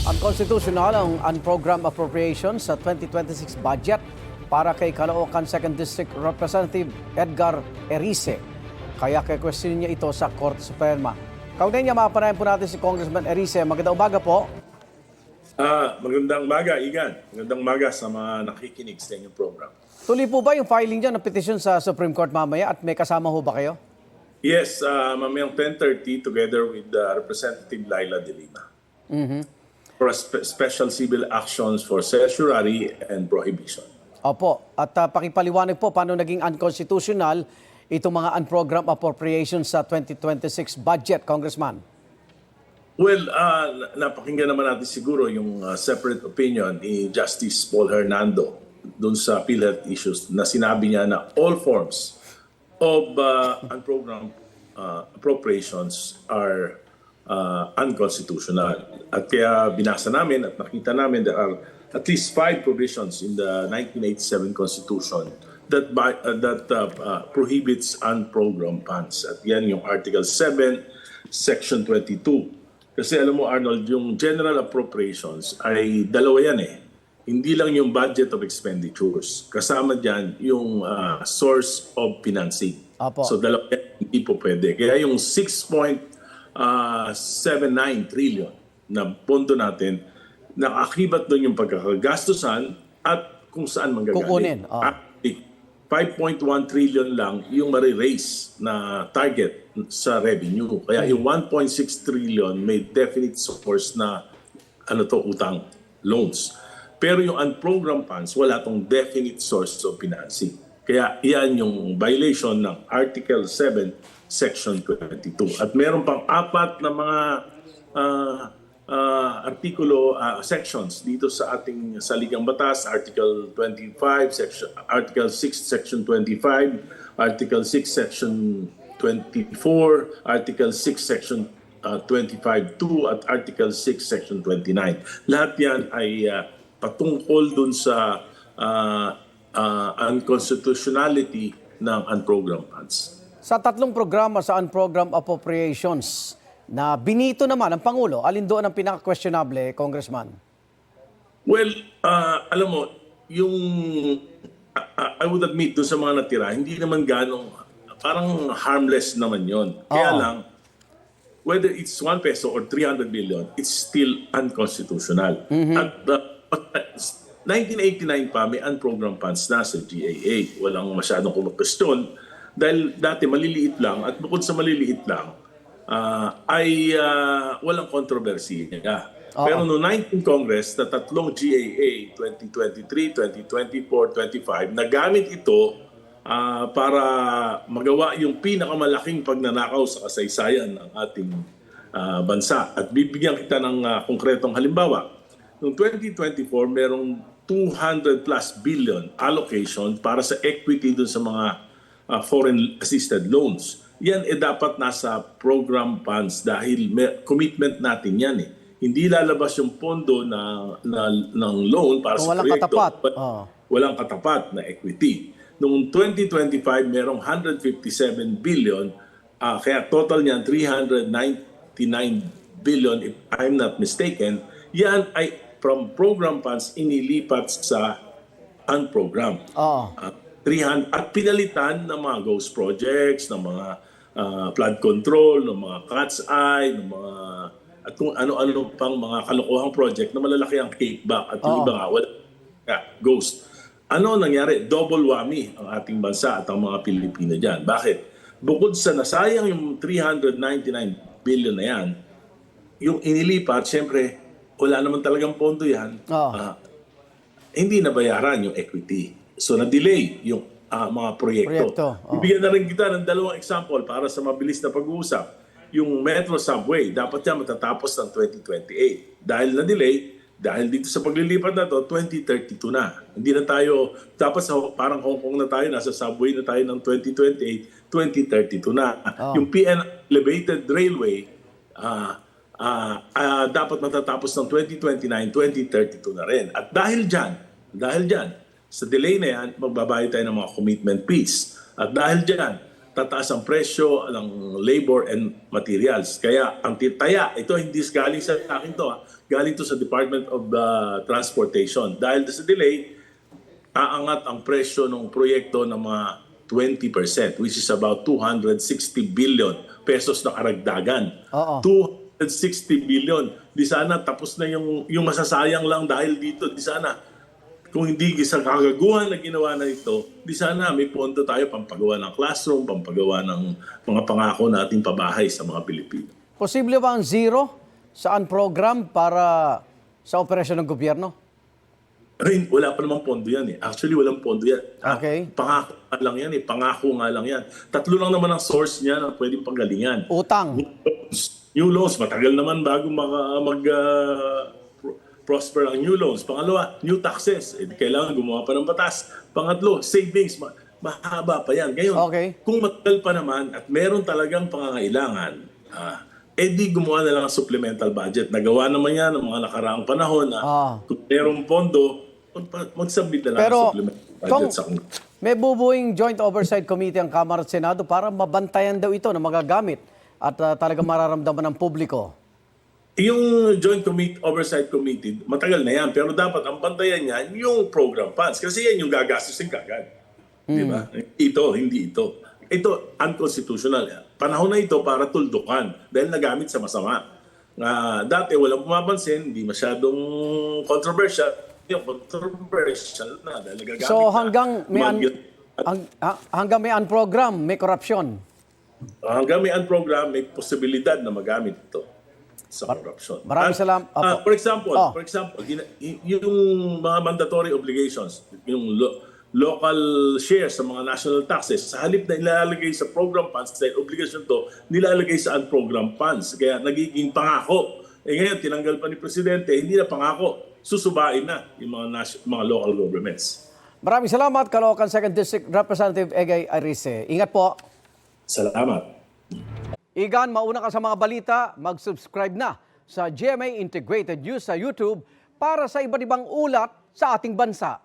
Unconstitutional ang unprogrammed appropriations sa 2026 budget para kay Caloocan 2nd District Representative Edgar Erice. Kaya kay-question niya ito sa Korte Suprema. Kaugnay niya, mapanayan po natin si Congressman Erice. Magandang umaga po. Magandang umaga, Igan. Magandang umaga sa mga nakikinig sa inyong program. Tuloy po ba yung filing niya ng petition sa Supreme Court mamaya at may kasama ho ba kayo? Yes, mamayang 10:30 together with Representative Laila De Lima. For special civil actions for certiorari and prohibition. Opo. At pakipaliwanag po paano naging unconstitutional itong mga unprogrammed appropriations sa 2026 budget, Congressman. Well, napakinggan naman natin siguro yung separate opinion ni Justice Paul Hernando dun sa PhilHealth issues na sinabi niya na all forms of unprogrammed appropriations are unconstitutional. At kaya binasa namin at nakita namin there are at least 5 provisions in the 1987 Constitution that prohibits unprogrammed funds. At yan yung Article 7, Section 22. Kasi alam mo Arnold, yung general appropriations ay dalawa yan eh. Hindi lang yung budget of expenditures. Kasama dyan yung source of financing. Apo. So dalawa yan, hindi po pwede. Kaya yung 6.79 trillion na pondo natin, nakakibat doon yung pagkakagastusan at kung saan manggagaling. Kukunin. Oh. 5.1 trillion lang yung marirase na target sa revenue. Kaya yung 1.6 trillion may definite source na utang, loans. Pero yung unprogrammed funds, wala tong definite source of financing. Kaya iyan yung violation ng Article 7, Section 22. At meron pang 4 na mga artikulo, sections dito sa ating saligang batas. Article 25, Article 6, Section 25, Article 6, Section 24, Article 6, Section 25.2 at Article 6, Section 29. Lahat yan ay patungkol dun sa unconstitutionality ng unprogrammed funds. Sa 3 programa sa unprogrammed appropriations na binito naman ng Pangulo, alin doon ang pinaka-questionable, Congressman? Well, alam mo, yung I would admit doon sa mga natira, hindi naman ganong, parang harmless naman yon. Kaya lang, whether it's 1 peso or 300 billion, it's still unconstitutional. At 1989 pa, may unprogrammed funds na sa GAA. Walang masyadong kumapestyon dahil dati maliliit lang at bukod sa maliliit lang, ay walang kontrobersiya. Pero no 19th Congress, na 3 GAA, 2023, 2024, 25, nagamit ito para magawa yung pinakamalaking pagnanakaw sa kasaysayan ng ating bansa. At bibigyan kita ng konkretong halimbawa. Noong 2024, merong 200 plus billion allocation para sa equity dun sa mga foreign assisted loans. Yan dapat nasa program funds dahil commitment natin yan eh. Hindi lalabas yung pondo ng loan para sa proyekto. Katapat. Walang katapat na equity. Noong 2025, merong 157 billion, kaya total niyan 399 billion if I'm not mistaken. Yan ay from program funds inilipat sa unprogrammed. At pinalitan ng mga ghost projects, ng mga flood control, ng mga cat's eye, ng mga at kung ano-ano pang mga kalokohang project na malalaki ang kickback at yung iba nga wala. Ghost. Ano nangyari? Double whammy ang ating bansa at ang mga Pilipino dyan. Bakit? Bukod sa nasayang yung 399 billion na yan, yung inilipat, siyempre, wala naman talagang pondo yan. Hindi nabayaran yung equity. So, na-delay yung mga proyekto. Bibigyan na rin kita ng 2 example para sa mabilis na pag-uusap. Yung Metro Subway, dapat yan matatapos ng 2028. Dahil na-delay, dahil dito sa paglilipat na to, 2032 na. Hindi na tayo, dapat parang Hong Kong na tayo, nasa subway na tayo ng 2028, 2032 na. Yung PN Elevated Railway, dapat matatapos ng 2029, 2032 na rin. At dahil dyan, sa delay na yan, magbabayad tayo ng mga commitment fees. At dahil dyan, tataas ang presyo ng labor and materials. Kaya ang titaya, ito hindi galing sa akin to, galing to sa Department of Transportation. Dahil sa delay, aangat ang presyo ng proyekto ng mga 20%, which is about 260 billion pesos na karagdagan. Oo. 260 billion. Di sana tapos na yung masasayang lang dahil dito. Di sana kung hindi sa kagaguhan na ginawa na ito, di sana may pondo tayo pampagawa ng classroom, pampagawa ng mga pangako nating pabahay sa mga Pilipino. Posible ba ang zero saan program para sa operasyon ng gobyerno? Rin, wala pa namang pondo yan eh. Actually, walang pondo yan. Okay. Pangako nga lang yan eh. Pangako nga lang yan. 3 lang naman ang source niya na pwedeng panggalingan. Utang. New loans, matagal naman bago prosper ang new loans. Pangalawa, new taxes. Kailangan gumawa pa ng batas. Pangatlo, savings. Mahaba pa yan. Ngayon, Okay. kung matagal pa naman at meron talagang pangangailangan, di gumawa na lang ang supplemental budget. Nagawa naman yan ng mga nakaraang panahon na kung merong pondo, mag-submit na lang Pero, ang supplemental budget sa Congress. May bubuing Joint Oversight Committee ang Kamara at Senado para mabantayan daw ito na magagamit at talagang mararamdaman ng publiko. Yung Joint Oversight Committee, matagal na yan. Pero dapat ang bantayan niya yung program funds. Kasi yan yung gagastusin kagad. Di ba? Ito, hindi ito. Ito, unconstitutional. Panahon na ito para tuldukan dahil nagamit sa masama. Dati walang pumapansin, hindi masyadong controversial. Yung controversial na dahil nagagamit So na. hanggang may unprogram, may corruption. Hanggang may unprogram, may posibilidad na magamit ito sa corruption. Maraming salamat. Opo. For example, yung mga mandatory obligations, yung local shares sa mga national taxes, sa halip na ilalagay sa program funds, dahil obligation to, nilalagay sa unprogram funds. Kaya nagiging pangako. Ngayon, tinanggal pa ni Presidente, hindi na pangako. Susubain na yung mga local governments. Maraming salamat, Caloocan 2nd District Representative Egay Arise. Ingat po. Salamat. Igan, mauna ka sa mga balita, mag-subscribe na sa GMA Integrated News sa YouTube para sa iba't ibang ulat sa ating bansa.